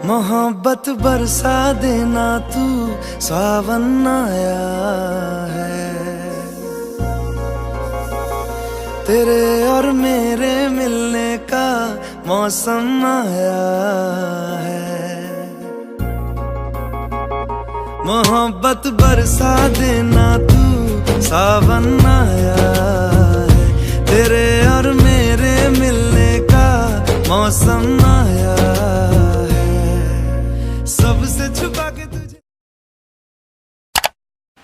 मोहब्बत बरसा देना तू सावन आया है। तेरे और मेरे मिलने का मौसम आया है। मोहब्बत बरसा देना तू सावन आया है। तेरे और मेरे मिलने का मौसम आया है। सबसे छुपा के तुझे।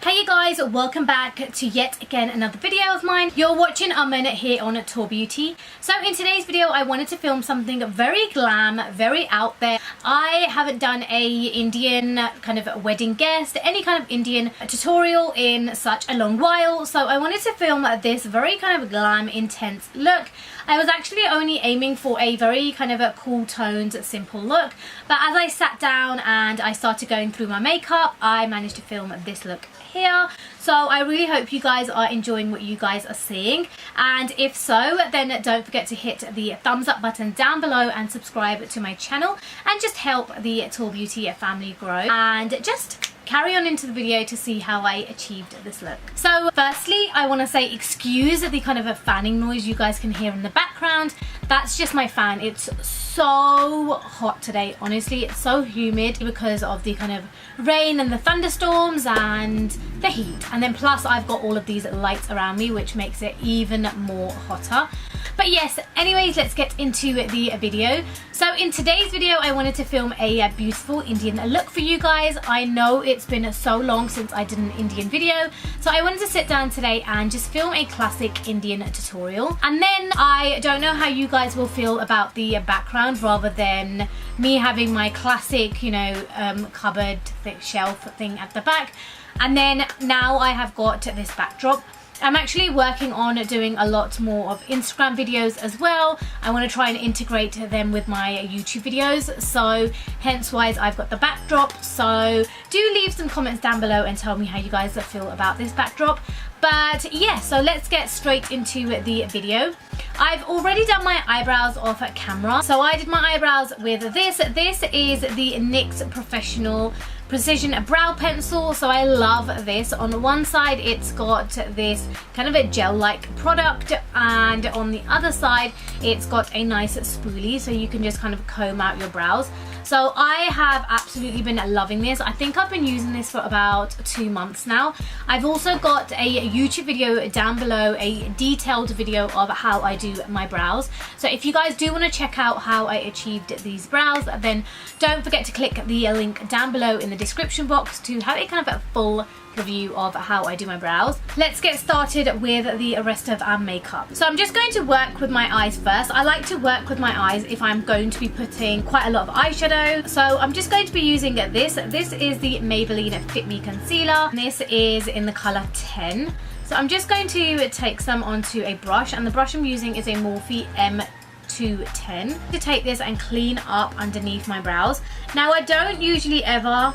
Hey you guys, welcome back to yet again another video of mine. You're watching Aman here on Tour Beauty. So in today's video I wanted to film something very glam, very out there. I haven't done a Indian kind of wedding guest, any kind of Indian tutorial in such a long while. So I wanted to film this very kind of glam, intense look. I was actually only aiming for a very kind of a cool toned, simple look. But as I sat down and I started going through my makeup, I managed to film this look here. So I really hope you guys are enjoying what you guys are seeing, and if so, then don't forget to hit the thumbs up button down below and subscribe to my channel and just help the Tour Beauty family grow, and just carry on into the video to see how I achieved this look. So firstly, I want to say excuse the kind of a fanning noise you guys can hear in the background. That's just my fan. It's so hot today, honestly. It's so humid because of the kind of rain and the thunderstorms and the heat, and then plus I've got all of these lights around me, which makes it even more hotter. But yes, anyways, let's get into the video. So in today's video I wanted to film a beautiful Indian look for you guys. I know it's been so long since I did an Indian video, so I wanted to sit down today and just film a classic Indian tutorial. And then I don't know how you guys will feel about the background, rather than me having my classic, you know, cupboard shelf thing at the back, and then now I have got this backdrop. I'm actually working on doing a lot more of Instagram videos as well. I want to try and integrate them with my YouTube videos, so hence why I've got the backdrop. So do leave some comments down below and tell me how you guys feel about this backdrop. But yeah, so let's get straight into the video. I've already done my eyebrows off camera. So I did my eyebrows with this. This is the NYX Professional Precision Brow Pencil. So I love this. On one side it's got this kind of a gel-like product, and on the other side it's got a nice spoolie, so you can just kind of comb out your brows. So I have absolutely been loving this. I think I've been using this for about 2 months now. I've also got a YouTube video down below, a detailed video of how I do my brows. So if you guys do want to check out how I achieved these brows, then don't forget to click the link down below in the description box to have a kind of a full review of how I do my brows. Let's get started with the rest of our makeup. So I'm just going to work with my eyes first. I like to work with my eyes if I'm going to be putting quite a lot of eyeshadow. So I'm just going to be using this. This is the Maybelline Fit Me Concealer. This is in the colour 10. So I'm just going to take some onto a brush, and the brush I'm using is a Morphe M210 to take this and clean up underneath my brows. Now I don't usually ever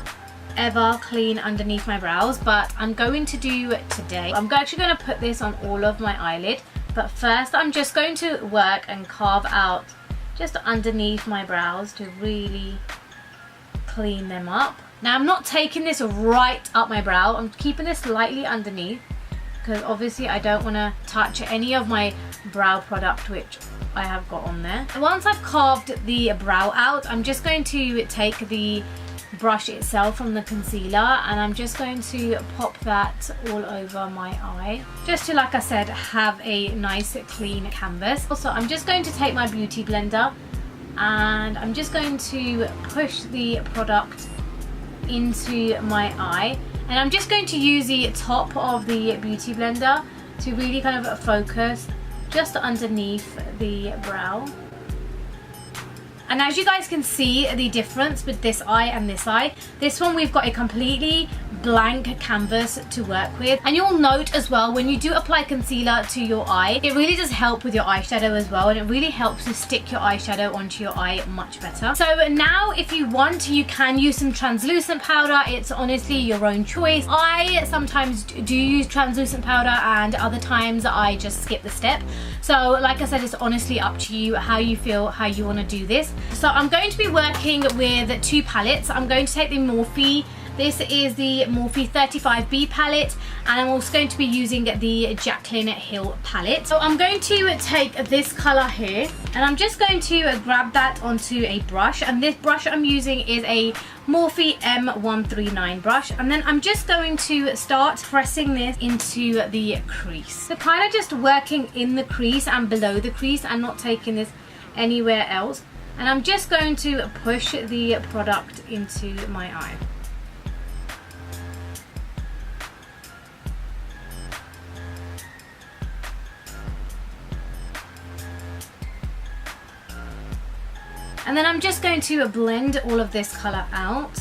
clean underneath my brows, but I'm going to do it today. I'm actually going to put this on all of my eyelid, but first I'm just going to work and carve out just underneath my brows to really clean them up. Now I'm not taking this right up my brow, I'm keeping this slightly underneath, because obviously I don't want to touch any of my brow product which I have got on there. Once I've carved the brow out, I'm just going to take the brush itself from the concealer, and I'm just going to pop that all over my eye, just to, like I said, have a nice clean canvas. Also, I'm just going to take my beauty blender and I'm just going to push the product into my eye, and I'm just going to use the top of the beauty blender to really kind of focus just underneath the brow. And as you guys can see the difference with this eye and this eye, this one we've got a completely blank canvas to work with. And you'll note as well, when you do apply concealer to your eye, it really does help with your eyeshadow as well, and it really helps to stick your eyeshadow onto your eye much better. So now if you want, you can use some translucent powder. It's honestly your own choice. I sometimes do use translucent powder, and other times I just skip the step. So like I said, it's honestly up to you how you feel, how you want to do this. So I'm going to be working with two palettes. I'm going to take the Morphe. This is the Morphe 35B palette, and I'm also going to be using the Jaclyn Hill palette. So I'm going to take this color here, and I'm just going to grab that onto a brush, and this brush I'm using is a Morphe M139 brush, and then I'm just going to start pressing this into the crease. So kind of just working in the crease and below the crease and not taking this anywhere else. And I'm just going to push the product into my eye. And then I'm just going to blend all of this color out.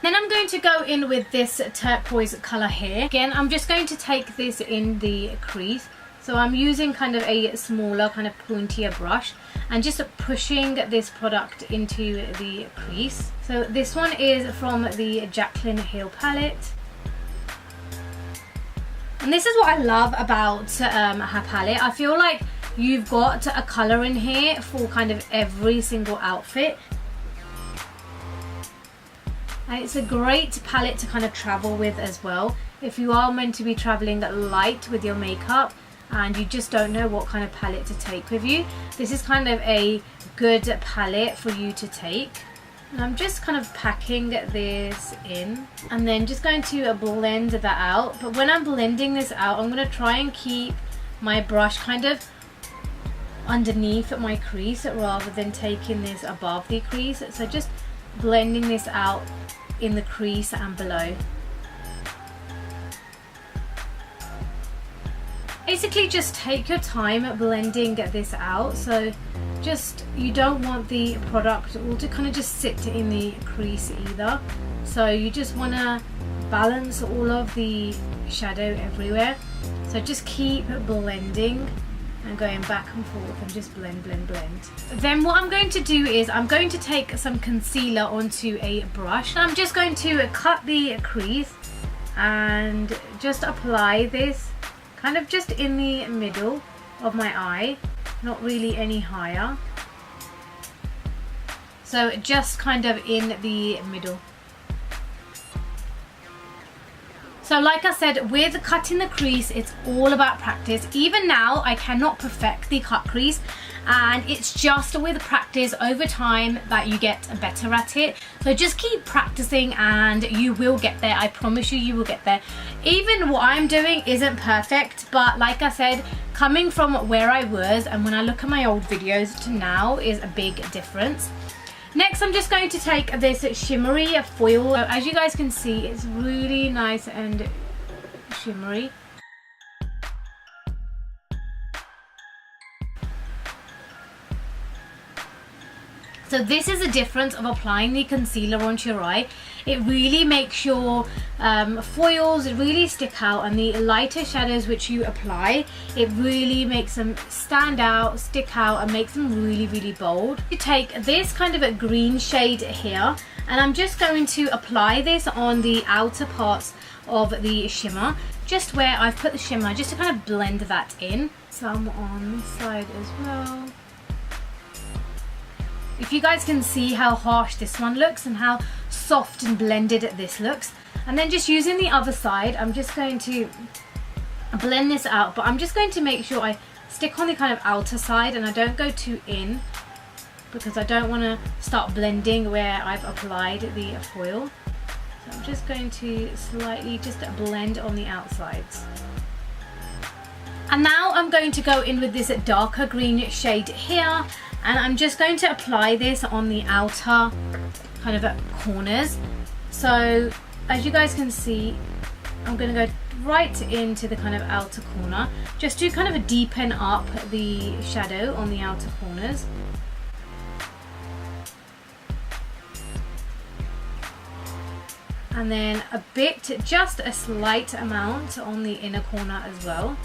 Then I'm going to go in with this turquoise color here. Again, I'm just going to take this in the crease. So I'm using kind of a smaller, kind of pointier brush and just pushing this product into the crease. So this one is from the Jaclyn Hill palette. And this is what I love about her palette. I feel like you've got a color in here for kind of every single outfit. And it's a great palette to kind of travel with as well. If you are meant to be traveling light with your makeup, and you just don't know what kind of palette to take with you, this is kind of a good palette for you to take. And I'm just kind of packing this in and then just going to blend that out. But when I'm blending this out, I'm going to try and keep my brush kind of underneath my crease rather than taking this above the crease. So just blending this out in the crease and below. Basically just take your time blending this out. So just, you don't want the product all to kind of just sit in the crease either. So you just want to balance all of the shadow everywhere. So just keep blending and going back and forth and just blend, blend, blend. Then what I'm going to do is I'm going to take some concealer onto a brush. I'm just going to cut the crease and just apply this kind of just in the middle of my eye, not really any higher. So just kind of in the middle. So like I said, with cutting the crease, it's all about practice. Even now, I cannot perfect the cut crease, and it's just with practice over time that you get better at it. So just keep practicing and you will get there. I promise you, you will get there. Even what I'm doing isn't perfect, but like I said, coming from where I was and when I look at my old videos to now is a big difference. Next, I'm just going to take this shimmery foil. So as you guys can see, it's really nice and shimmery. So this is the difference of applying the concealer onto your eye. It really makes your foils really stick out, and the lighter shadows which you apply, it really makes them stand out, stick out, and makes them really, really bold. You take this kind of a green shade here, and I'm just going to apply this on the outer parts of the shimmer, just where I've put the shimmer, just to kind of blend that in. Some on this side as well. If you guys can see how harsh this one looks and how soft and blended this looks. And then just using the other side, I'm just going to blend this out, but I'm just going to make sure I stick on the kind of outer side and I don't go too in, because I don't want to start blending where I've applied the foil. So I'm just going to slightly just blend on the outsides. And now I'm going to go in with this darker green shade here, and I'm just going to apply this on the outer kind of corners. So as you guys can see, I'm going to go right into the kind of outer corner, just to kind of deepen up the shadow on the outer corners. And then a bit, just a slight amount on the inner corner as well,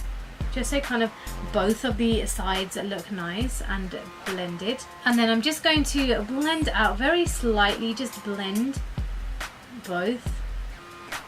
just so kind of both of the sides look nice and blended. And then I'm just going to blend out very slightly, just blend both.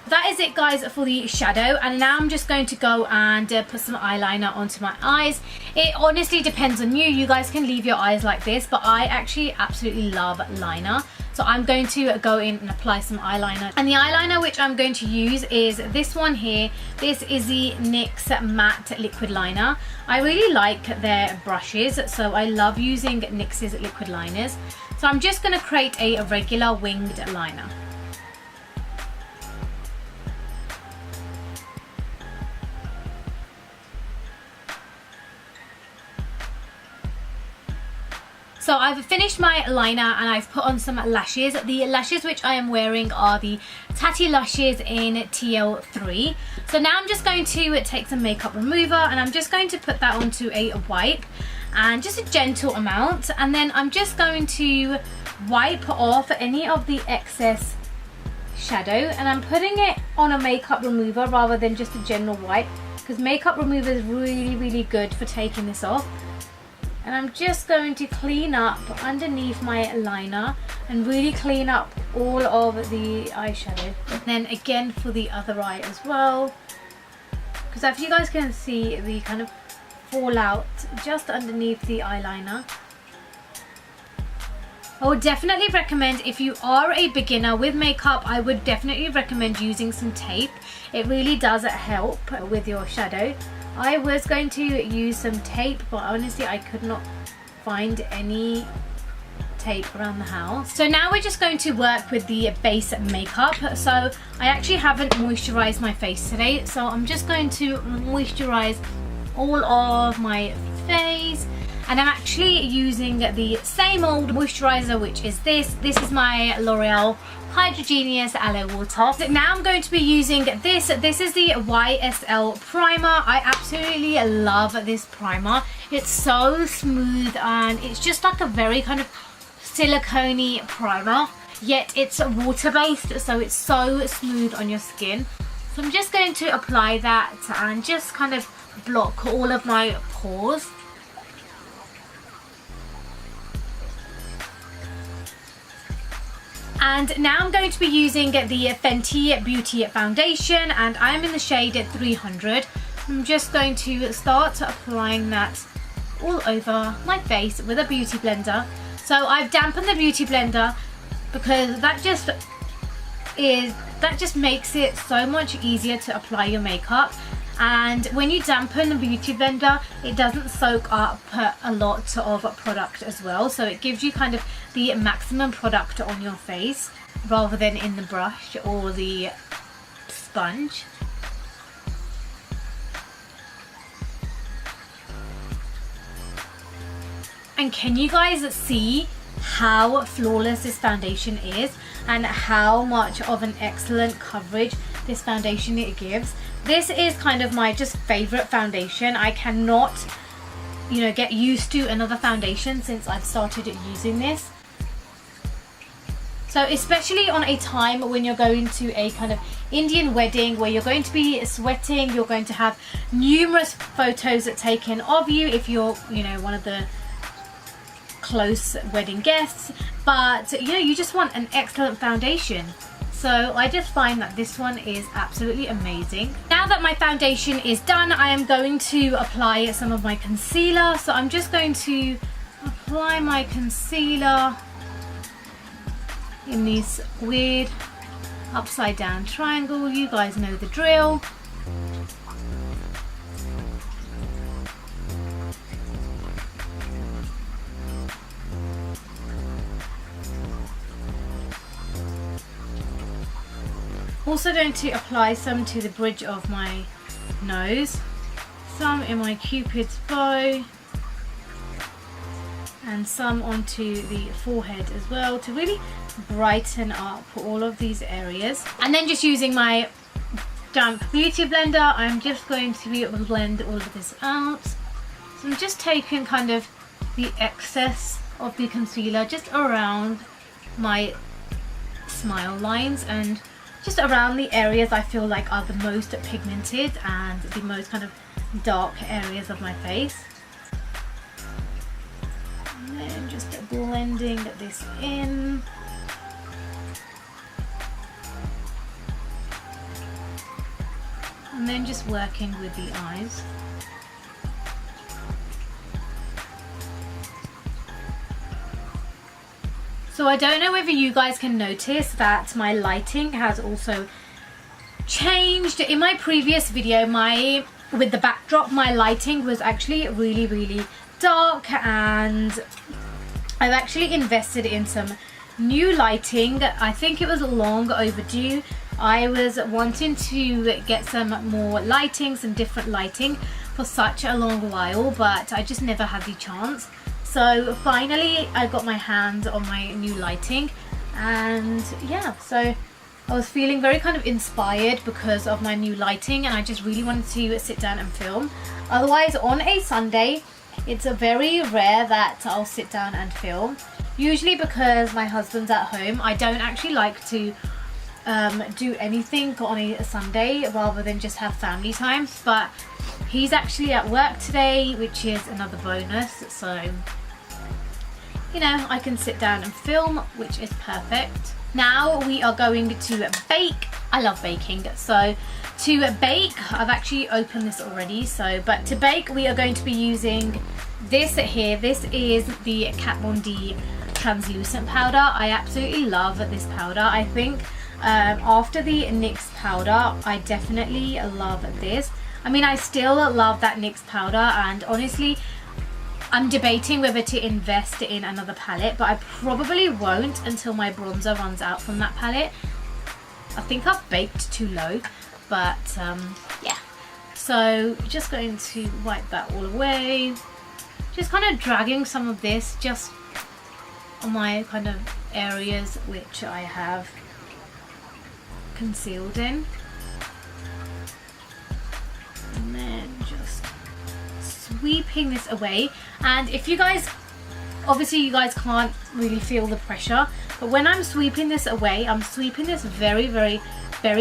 that is it guys for the shadow, and now I'm just going to go and put some eyeliner onto my eyes. It honestly depends on you. You guys can leave your eyes like this, but I actually absolutely love liner. So I'm going to go in and apply some eyeliner. And the eyeliner which I'm going to use is this one here. This is the NYX Matte Liquid Liner. I really like their brushes, so I love using NYX's liquid liners. So I'm just going to create a regular winged liner. So I've finished my liner and I've put on some lashes. The lashes which I am wearing are the Tatty Lashes in TL3. So now I'm just going to take some makeup remover and I'm just going to put that onto a wipe, and just a gentle amount, and then I'm just going to wipe off any of the excess shadow, and I'm putting it on a makeup remover rather than just a general wipe, because makeup remover is really good for taking this off. And I'm just going to clean up underneath my liner and really clean up all of the eyeshadow. And then again for the other eye as well, because if you guys can see the kind of fallout just underneath the eyeliner. I would definitely recommend, if you are a beginner with makeup, I would definitely recommend using some tape. It really does help with your shadow. I was going to use some tape, but honestly I could not find any tape around the house. So now we're just going to work with the base makeup. So I actually haven't moisturized my face today, so I'm just going to moisturize all of my face. And I'm actually using the same old moisturizer, which is this. This is my L'Oreal Hydrogenious Aloe Water. Now I'm going to be using this. This is the YSL primer. I absolutely love this primer. It's so smooth and it's just like a very kind of silicone-y primer, yet it's water-based, so it's so smooth on your skin. So I'm just going to apply that and just kind of block all of my pores. And now I'm going to be using the Fenty Beauty Foundation, and I'm in the shade 300. I'm just going to start applying that all over my face with a beauty blender. So I've dampened the beauty blender because that just makes it so much easier to apply your makeup. And when you dampen the beauty blender, it doesn't soak up a lot of product as well, so it gives you kind of the maximum product on your face rather than in the brush or the sponge. And can you guys see how flawless this foundation is and how much of an excellent coverage this foundation it gives? This is kind of my just favorite foundation. I cannot, get used to another foundation since I've started using this. So especially on a time when you're going to a kind of Indian wedding where you're going to be sweating, you're going to have numerous photos taken of you if you're, one of the close wedding guests, but you just want an excellent foundation. So I just find that this one is absolutely amazing. Now that my foundation is done, I am going to apply some of my concealer. So I'm just going to apply my concealer in this weird upside down triangle. You guys know the drill. Also going to apply some to the bridge of my nose, some in my Cupid's bow, and some onto the forehead as well to really brighten up all of these areas. And then just using my damp beauty blender, I'm just going to blend all of this out. So I'm just taking kind of the excess of the concealer just around my smile lines and just around the areas I feel like are the most pigmented and the most kind of dark areas of my face. And then just blending this in. and then just working with the eyes. So I don't know whether you guys can notice that my lighting has also changed. In my previous video, with the backdrop, my lighting was actually really dark, and I've actually invested in some new lighting. I think it was long overdue. I was wanting to get some more lighting, some different lighting for such a long while, but I just never had the chance. So finally I got my hands on my new lighting, and yeah, so I was feeling very kind of inspired because of my new lighting, and I just really wanted to sit down and film. Otherwise on a Sunday it's very rare that I'll sit down and film, usually because my husband's at home. I don't actually like to do anything on a Sunday rather than just have family time, but he's actually at work today, which is another bonus, so you know, I can sit down and film, which is perfect. Now we are going to bake. I love baking, so to bake, I've actually opened this already, but to bake we are going to be using this here. This is the Kat Von D translucent powder. I absolutely love this powder. I think after the NYX powder, I definitely love this. I mean, I still love that NYX powder, and honestly I'm debating whether to invest in another palette, but I probably won't until my bronzer runs out from that palette. I think I've baked too low, but yeah. So just going to wipe that all away. Just kind of dragging some of this just on my kind of areas which I have concealed in. And then just sweeping this away. And if you guys, obviously you guys can't really feel the pressure, but when I'm sweeping this away, I'm sweeping this very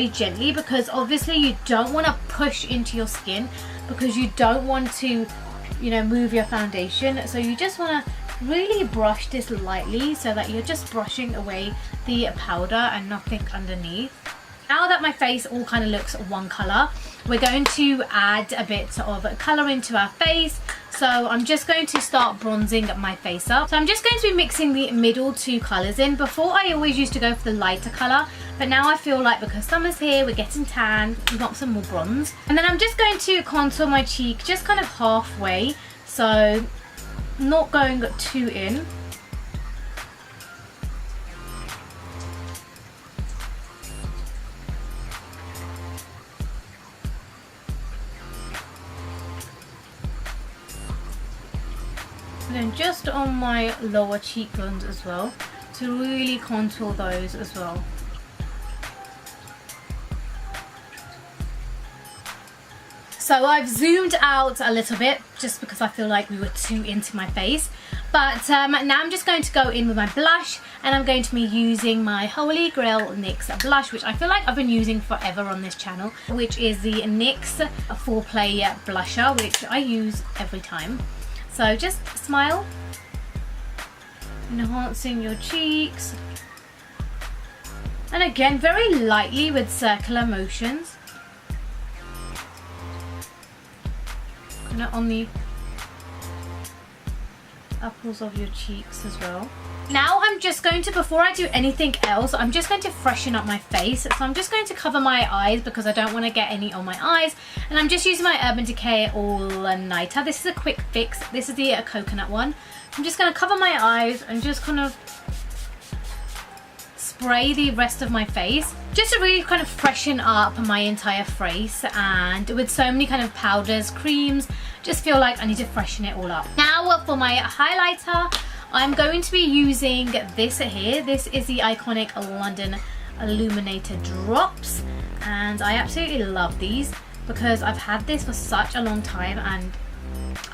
gently, because obviously you don't want to push into your skin, because you don't want to, you know, move your foundation. So you just want to really brush this lightly so that you're just brushing away the powder and nothing underneath. Now that my face all kind of looks one colour, we're going to add a bit of colour into our face. So I'm just going to start bronzing my face up. So I'm just going to be mixing the middle two colours in. Before I always used to go for the lighter colour, but now I feel like because summer's here, we're getting tan, we want some more bronze. And then I'm just going to contour my cheek just kind of halfway, so not going too in. And then just on my lower cheekbones as well, to really contour those as well. So I've zoomed out a little bit just because I feel like we were too into my face. But now I'm just going to go in with my blush, and I'm going to be using my Holy Grail NYX blush, which I feel like I've been using forever on this channel, which is the NYX Foreplay blusher, which I use every time. So just smile, enhancing your cheeks, and again very lightly with circular motions, kind of on the apples of your cheeks as well. Now I'm just going to, before I do anything else, I'm just going to freshen up my face. So I'm just going to cover my eyes because I don't want to get any on my eyes. And I'm just using my Urban Decay All Nighter. This is a quick fix. This is the coconut one. I'm just going to cover my eyes and just kind of spray the rest of my face, just to really kind of freshen up my entire face. And with so many kind of powders, creams, just feel like I need to freshen it all up. Now for my highlighter, I'm going to be using this here. This is the iconic London Illuminator Drops, and I absolutely love these because I've had this for such a long time and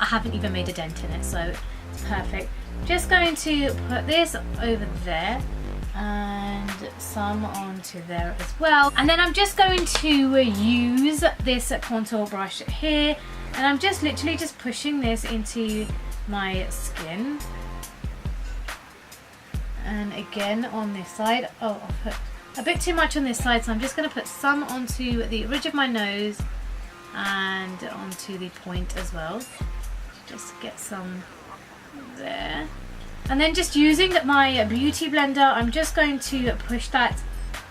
I haven't even made a dent in it, so it's perfect. Just going to put this over there and some onto there as well, and then I'm just going to use this contour brush here, and I'm just literally just pushing this into my skin. And again on this side, oh, I'll put a bit too much on this side, so I'm just going to put some onto the ridge of my nose and onto the point as well. Just get some there. And then just using my beauty blender, I'm just going to push that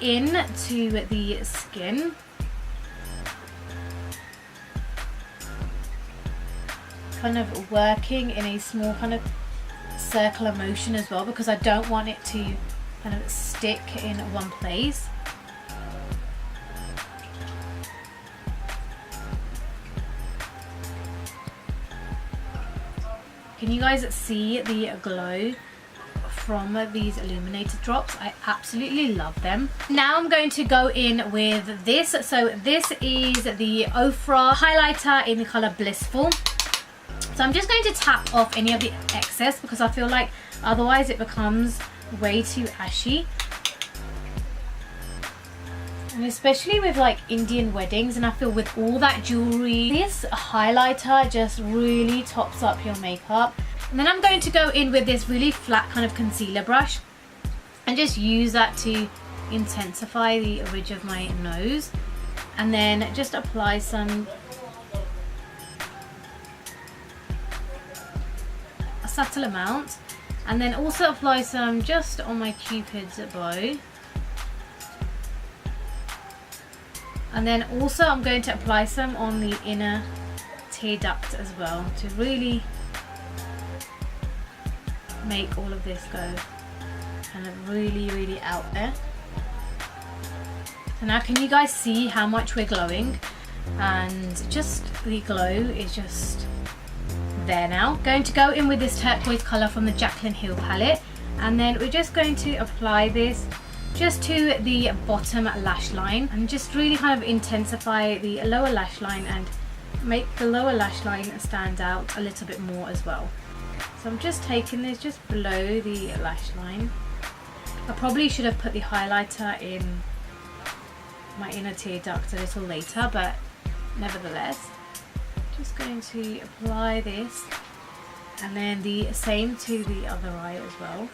into the skin. Kind of working in a small kind of circular motion as well, because I don't want it to kind of stick in one place. Can you guys see the glow from these illuminated drops? I absolutely love them. Now I'm going to go in with this. So this is the Ofra highlighter in the color Blissful. So I'm just going to tap off any of the excess, because I feel like otherwise it becomes way too ashy. And especially with like Indian weddings, and I feel with all that jewelry, this highlighter just really tops up your makeup. And then I'm going to go in with this really flat kind of concealer brush and just use that to intensify the ridge of my nose, and then just apply some subtle amount, and then also apply some just on my Cupid's bow. And then also I'm going to apply some on the inner tear duct as well, to really make all of this go kind of really out there. So now can you guys see how much we're glowing? And just the glow is just there now. Going to go in with this turquoise colour from the Jaclyn Hill palette, and then we're just going to apply this just to the bottom lash line, and just really kind of intensify the lower lash line and make the lower lash line stand out a little bit more as well. So I'm just taking this just below the lash line. I probably should have put the highlighter in my inner tear duct a little later, but nevertheless, just going to apply this, and then the same to the other eye as well.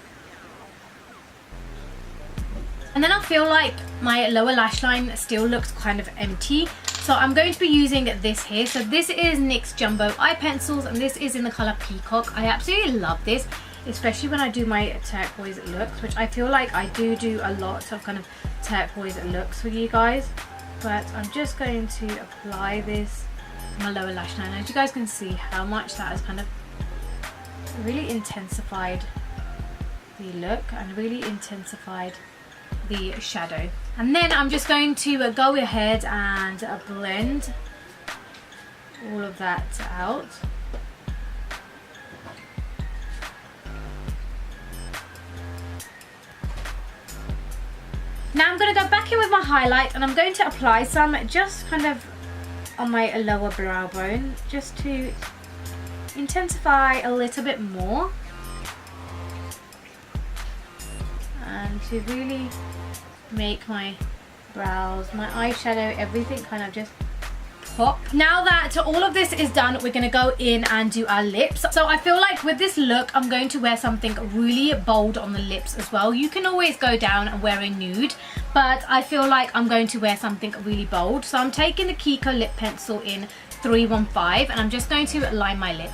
And then I feel like my lower lash line still looks kind of empty, so I'm going to be using this here. So this is NYX Jumbo Eye Pencils, and this is in the colour Peacock. I absolutely love this, especially when I do my turquoise looks, which I feel like I do a lot of kind of turquoise looks for you guys. But I'm just going to apply this on my lower lash line. As you guys can see how much that has kind of really intensified the look and really intensified the shadow. And then I'm just going to go ahead and blend all of that out. Now I'm going to go back in with my highlight, and I'm going to apply some just kind of on my lower brow bone, just to intensify a little bit more and to really make my brows, my eyeshadow, everything kind of just pop. Now that all of this is done, we're going to go in and do our lips. So I feel like with this look, I'm going to wear something really bold on the lips as well. You can always go down and wear a nude, but I feel like I'm going to wear something really bold. So I'm taking the Kiko lip pencil in 315, and I'm just going to line my lip.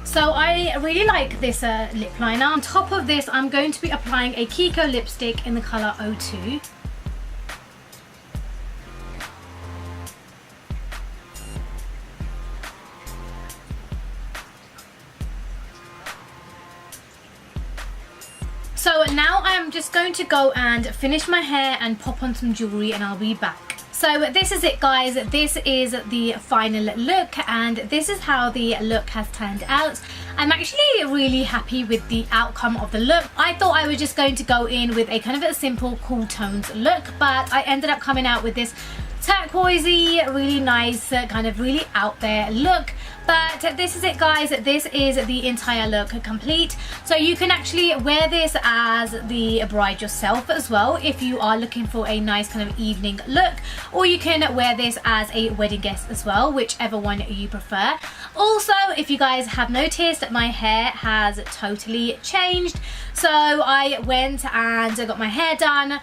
So I really like this lip liner. On top of this, I'm going to be applying a Kiko lipstick in the colour 02. So now I'm just going to go and finish my hair and pop on some jewellery, and I'll be back. So this is it, guys. This is the final look, and this is how the look has turned out. I'm actually really happy with the outcome of the look. I thought I was just going to go in with a kind of a simple cool tones look, but I ended up coming out with this turquoisey, really nice, kind of really out there look. But this is it, guys. This is the entire look complete. So you can actually wear this as the bride yourself as well if you are looking for a nice kind of evening look, or you can wear this as a wedding guest as well, whichever one you prefer. Also, if you guys have noticed, my hair has totally changed. So I went and got my hair done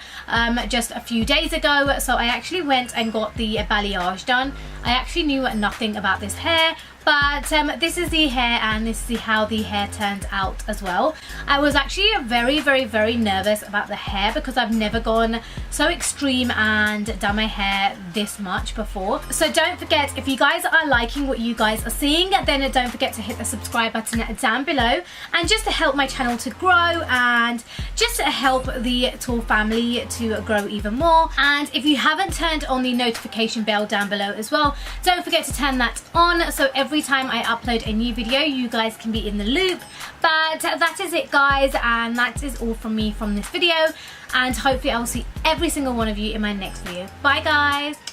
just a few days ago. So I actually went and got the balayage done. I actually knew nothing about this hair, but this is the hair, and this is how the hair turned out as well. I was actually very nervous about the hair because I've never gone so extreme and done my hair this much before. So don't forget, if you guys are liking what you guys are seeing, then don't forget to hit the subscribe button down below, and just to help my channel to grow and just to help the Tour family to grow even more. And if you haven't turned on the notification bell down below as well, don't forget to turn that on, so every time I upload a new video you guys can be in the loop. But that is it, guys, and that is all from me from this video, and hopefully I'll see every single one of you in my next video. Bye, guys.